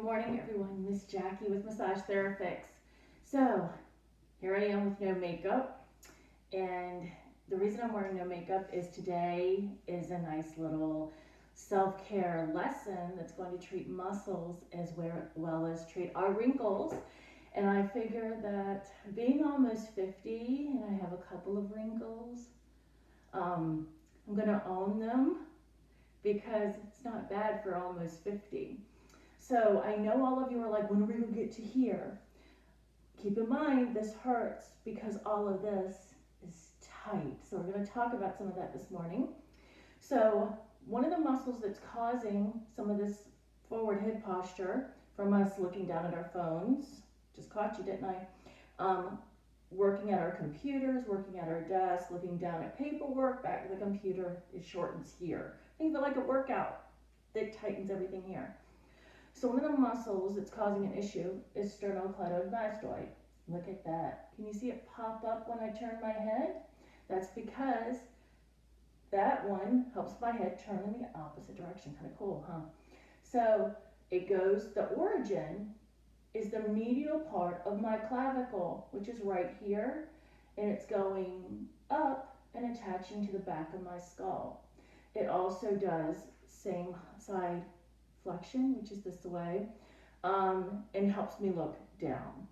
Good morning, everyone. Miss Jackie with Massage Therapeutics. So, here I am with no makeup, and the reason I'm wearing no makeup is today is a nice little self-care lesson that's going to treat muscles as well as treat our wrinkles. And I figure that being almost 50 and I have a couple of wrinkles, I'm going to own them because it's not bad for almost 50. So I know all of you are like, when are we going to get to here? Keep in mind, this hurts because all of this is tight. So we're going to talk about some of that this morning. So one of the muscles that's causing some of this forward head posture from us looking down at our phones, just caught you, didn't I? Working at our computers, working at our desk, looking down at paperwork, back to the computer, it shortens here. Think of it like a workout that tightens everything here. So one of the muscles that's causing an issue is sternocleidomastoid. Look at that. Can you see it pop up when I turn my head? That's because that one helps my head turn in the opposite direction. Kind of cool, huh? So it goes, the origin is the medial part of my clavicle, which is right here, and it's going up and attaching to the back of my skull. It also does same side flexion, which is this way, and helps me look down.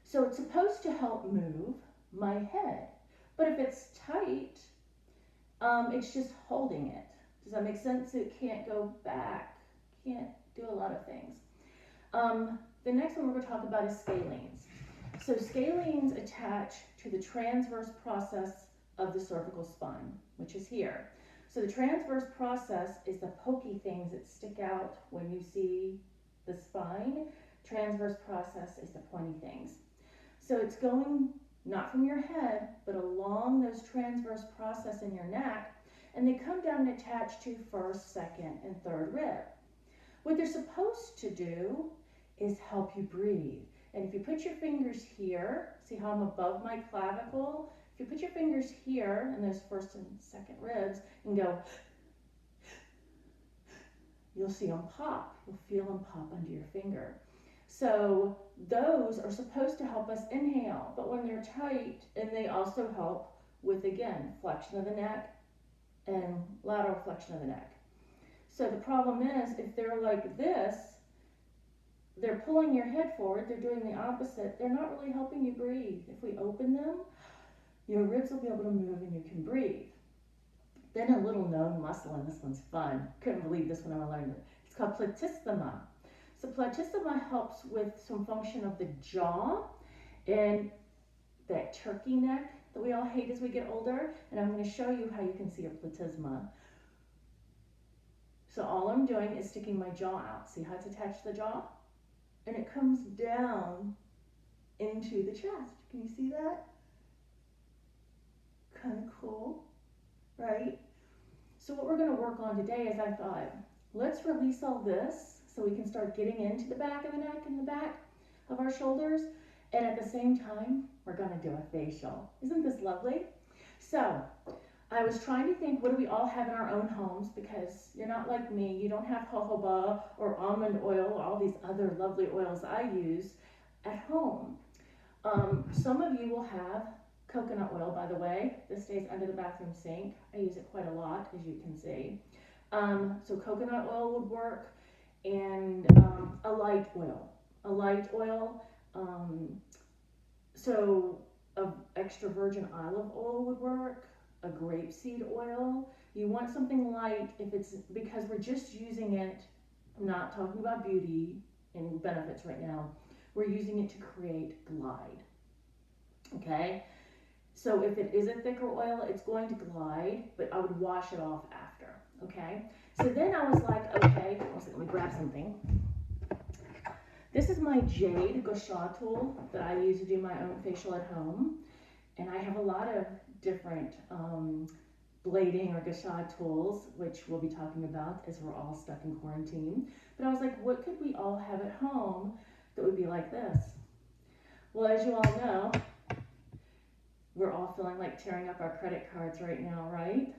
So it's supposed to help move my head, but if it's tight, it's just holding it. Does that make sense? It can't go back, can't do a lot of things. The next one we're going to talk about is scalenes. So scalenes attach to the transverse process of the cervical spine, which is here. So the transverse process is the pokey things that stick out when you see the spine. Transverse process is the pointy things. So it's going not from your head, but along those transverse process in your neck, and they come down and attach to first, second, and third rib. What they're supposed to do is help you breathe. And if you put your fingers here, see how I'm above my clavicle? If you put your fingers here in those first and second ribs and go, you'll see them pop. You'll feel them pop under your finger. So those are supposed to help us inhale, but when they're tight, and they also help with, again, flexion of the neck and lateral flexion of the neck. So the problem is, if they're like this, they're pulling your head forward, they're doing the opposite, they're not really helping you breathe. If we open them, your ribs will be able to move and you can breathe. Then a little known muscle, and this one's fun. Couldn't believe this when I learned it. It's called platysma. So platysma helps with some function of the jaw and that turkey neck that we all hate as we get older. And I'm going to show you how you can see a platysma. So all I'm doing is sticking my jaw out. See how it's attached to the jaw? And it comes down into the chest. Can you see that? Kind of cool, right? So what we're going to work on today is I thought, let's release all this so we can start getting into the back of the neck and the back of our shoulders. And at the same time, we're going to do a facial. Isn't this lovely? So I was trying to think, what do we all have in our own homes? Because you're not like me. You don't have jojoba or almond oil or all these other lovely oils I use at home. Some of you will have coconut oil, by the way. This stays under the bathroom sink. I use it quite a lot, as you can see. So coconut oil would work, and a light oil. A light oil, so extra virgin olive oil would work, a grapeseed oil. You want something light if it's, because we're just using it, I'm not talking about beauty and benefits right now. We're using it to create glide, okay? So if it is a thicker oil, it's going to glide, but I would wash it off after, okay? So then I was like, okay, let me grab something. This is my jade gouache tool that I use to do my own facial at home. And I have a lot of different blading or gouache tools, which we'll be talking about as we're all stuck in quarantine. But I was like, what could we all have at home that would be like this? Well, as you all know, we're all feeling like tearing up our credit cards right now, right?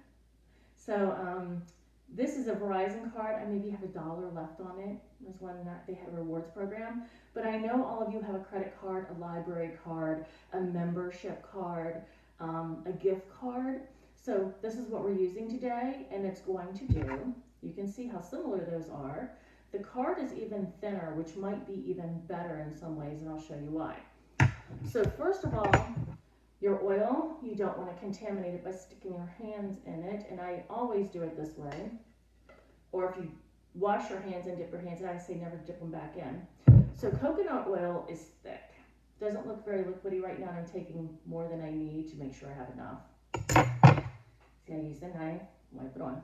So This is a Verizon card. I maybe have $1 left on it. It was one that they had a rewards program. But I know all of you have a credit card, a library card, a membership card, a gift card. So this is what we're using today, and it's going to do, you can see how similar those are. The card is even thinner, which might be even better in some ways, and I'll show you why. So first of all, your oil, you don't want to contaminate it by sticking your hands in it, and I always do it this way. Or if you wash your hands and dip your hands in, I say never dip them back in. So coconut oil is thick. Doesn't look very liquidy right now, and I'm taking more than I need to make sure I have enough. See, I use the knife, wipe it on.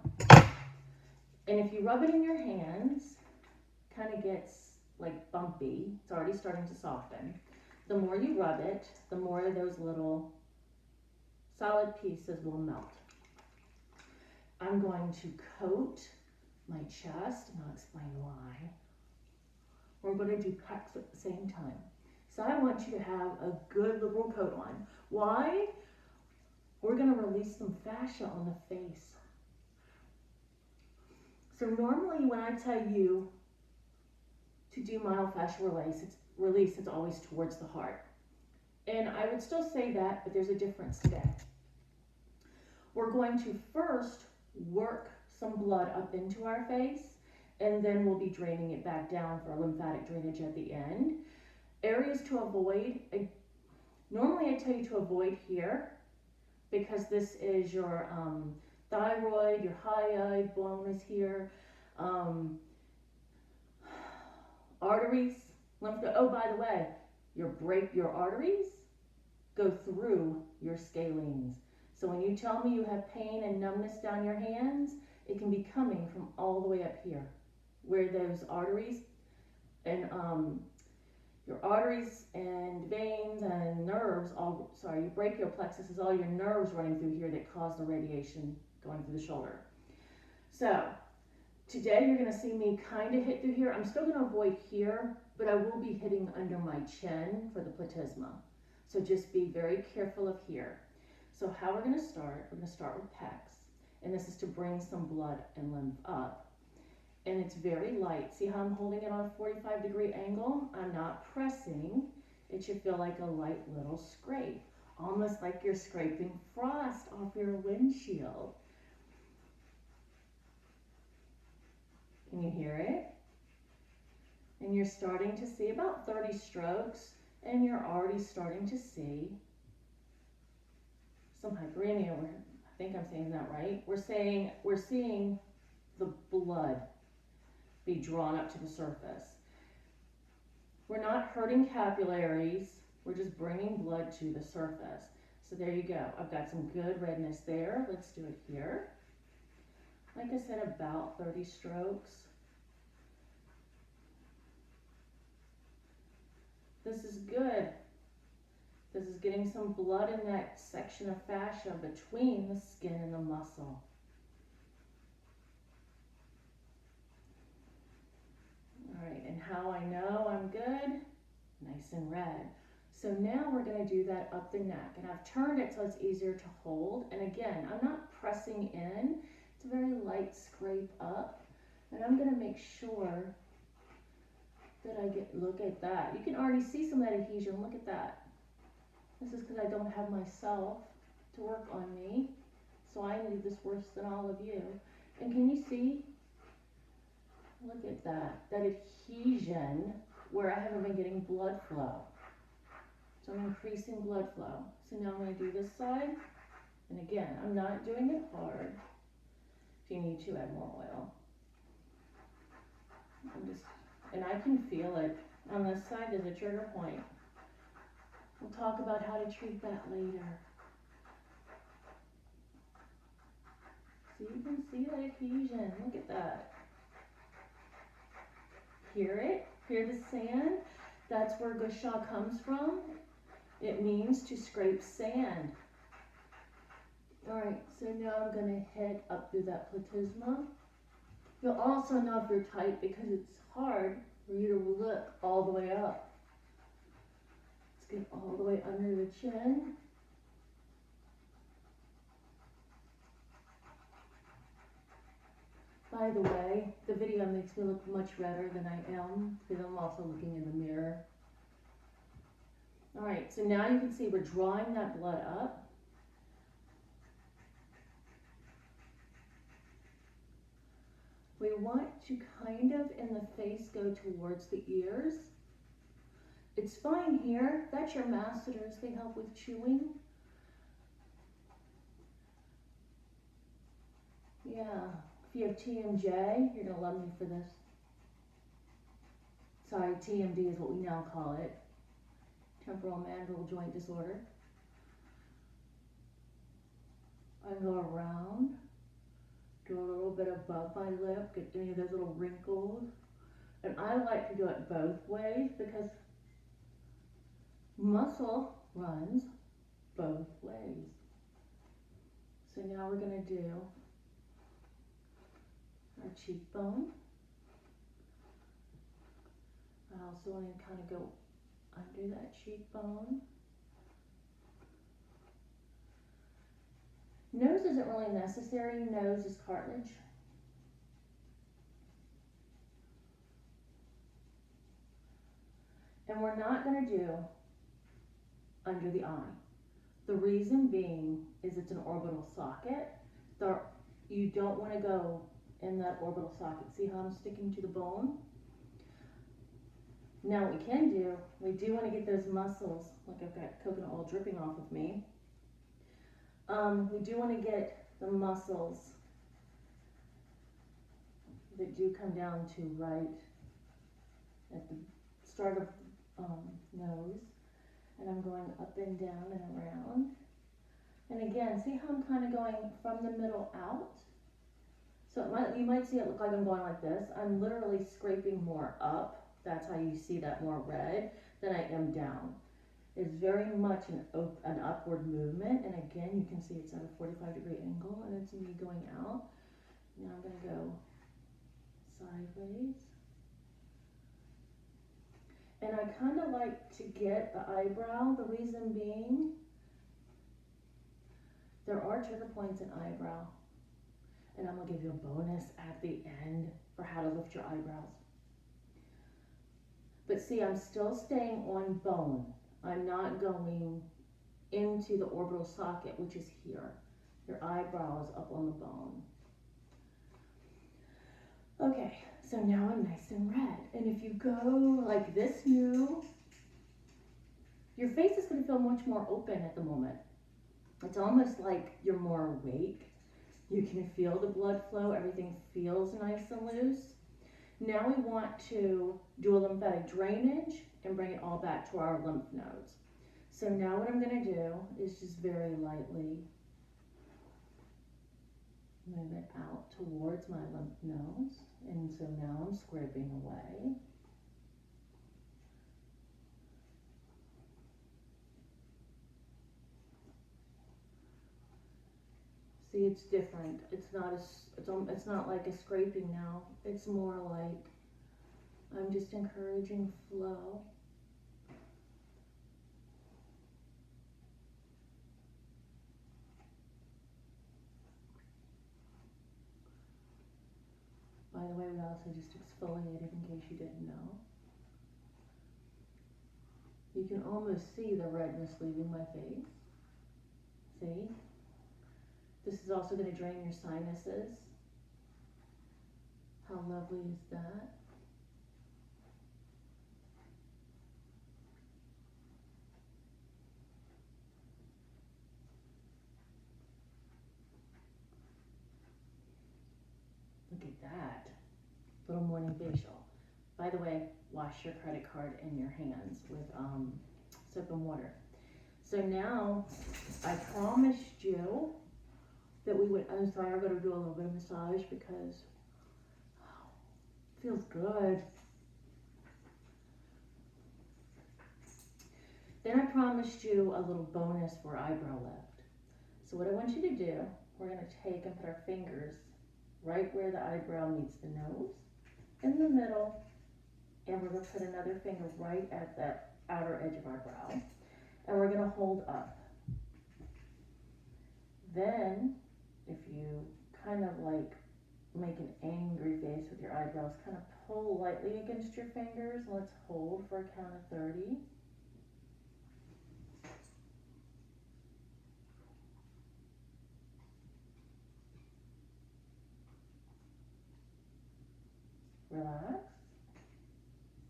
And if you rub it in your hands, kind of gets like bumpy. It's already starting to soften. The more you rub it, the more those little solid pieces will melt. I'm going to coat my chest, and I'll explain why. We're going to do pecs at the same time. So I want you to have a good liberal coat on. Why? We're going to release some fascia on the face. So normally when I tell you to do myofascial release, it's always towards the heart. And I would still say that, but there's a difference today. We're going to first work some blood up into our face, and then we'll be draining it back down for lymphatic drainage at the end. Areas to avoid, normally I tell you to avoid here, because this is your thyroid, your hyoid bone is here, arteries, lymph node. Oh, by the way, your arteries go through your scalenes. So when you tell me you have pain and numbness down your hands, it can be coming from all the way up here, where those arteries and your arteries and veins and nerves, your brachial plexus is all your nerves running through here that cause the radiation going through the shoulder. So today you're going to see me kind of hit through here. I'm still going to avoid here, but I will be hitting under my chin for the platysma. So just be very careful of here. So how we're going to start, we're going to start with pecs. And this is to bring some blood and lymph up. And it's very light. See how I'm holding it on a 45-degree angle? I'm not pressing. It should feel like a light little scrape, almost like you're scraping frost off your windshield. Can you hear it? And you're starting to see about 30 strokes, and you're already starting to see some hyperemia. I think I'm saying that right. We're seeing the blood be drawn up to the surface. We're not hurting capillaries, we're just bringing blood to the surface. So there you go. I've got some good redness there. Let's do it here. Like I said, about 30 strokes. This is good. This is getting some blood in that section of fascia between the skin and the muscle. All right, and how I know I'm good? Nice and red. So now we're going to do that up the neck, and I've turned it so it's easier to hold. And again, I'm not pressing in. It's a very light scrape up, and I'm going to make sure that look at that. You can already see some of that adhesion. Look at that. This is because I don't have myself to work on me, so I need this worse than all of you. And can you see? Look at that adhesion where I haven't been getting blood flow. So I'm increasing blood flow. So now I'm going to do this side. And again, I'm not doing it hard. If you need to, add more oil. And I can feel it. On this side, there's a trigger point. We'll talk about how to treat that later. So you can see that adhesion. Look at that. Hear it? Hear the sand? That's where gusha comes from. It means to scrape sand. All right, so now I'm going to head up through that platysma. You'll also know if you're tight because it's hard for you to look all the way up. Let's get all the way under the chin. By the way, the video makes me look much redder than I am because I'm also looking in the mirror. All right, so now you can see we're drawing that blood up. We want to kind of in the face go towards the ears. It's fine here. That's your masseters. They help with chewing. Yeah, if you have TMJ, you're gonna love me for this. Sorry, TMD is what we now call it. Temporal mandible joint disorder. I go around, do a little bit above my lip, get any of those little wrinkles. And I like to do it both ways because muscle runs both ways. So now we're gonna do our cheekbone. I also want to kind of go under that cheekbone. Nose isn't really necessary. Nose is cartilage. And we're not going to do under the eye. The reason being is it's an orbital socket. You don't want to go in that orbital socket. See how I'm sticking to the bone? Now what we can do, we do want to get those muscles, like I've got coconut oil dripping off of me. We do want to get the muscles that do come down to right at the start of the nose. And I'm going up and down and around. And again, see how I'm kind of going from the middle out? So you might see it look like I'm going like this. I'm literally scraping more up. That's how you see that more red than I am down. It's very much an upward movement. And again, you can see it's at a 45-degree angle and it's me going out. Now I'm going to go sideways. And I kind of like to get the eyebrow, the reason being, there are trigger points in eyebrow. And I'm going to give you a bonus at the end for how to lift your eyebrows. But see, I'm still staying on bone. I'm not going into the orbital socket, which is here. Your eyebrow is up on the bone. Okay, so now I'm nice and red. And if you go like this new, your face is going to feel much more open at the moment. It's almost like you're more awake. You can feel the blood flow. Everything feels nice and loose. Now we want to do a lymphatic drainage and bring it all back to our lymph nodes. So now what I'm going to do is just very lightly move it out towards my lymph nodes. And so now I'm scraping away. See, it's different. It's not like a scraping now. It's more like I'm just encouraging flow. By the way, we also just exfoliated in case you didn't know. You can almost see the redness leaving my face. See? This is also going to drain your sinuses. How lovely is that? Look at that. Little morning facial. By the way, wash your credit card in your hands with soap and water. So now, I promised you that we would, I'm sorry, I'm going to do a little bit of massage because it feels good. Then I promised you a little bonus for eyebrow lift. So what I want you to do, we're going to take and put our fingers right where the eyebrow meets the nose, in the middle, and we're going to put another finger right at that outer edge of our brow, and we're going to hold up. Then, if you kind of like make an angry face with your eyebrows. Kind of pull lightly against your fingers. Let's hold for a count of 30. Relax.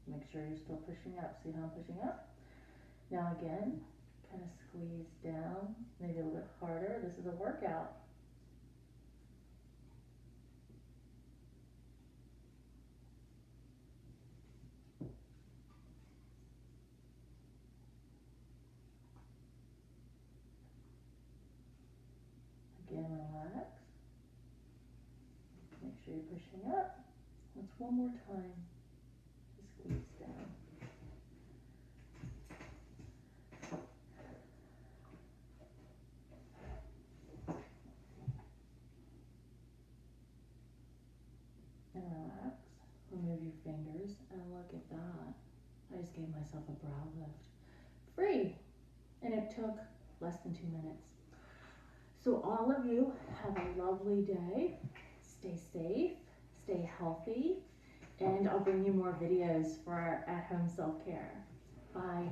Make sure you're still pushing up. See how I'm pushing up? Now again, kind of squeeze down, maybe a little bit harder. This is a workout. Again, relax. Make sure you're pushing up. Let's one more time. Just squeeze down. And relax. Remove your fingers and look at that. I just gave myself a brow lift. Free. And it took less than 2 minutes. So all of you have a lovely day. Stay safe, stay healthy, and I'll bring you more videos for our at-home self-care. Bye.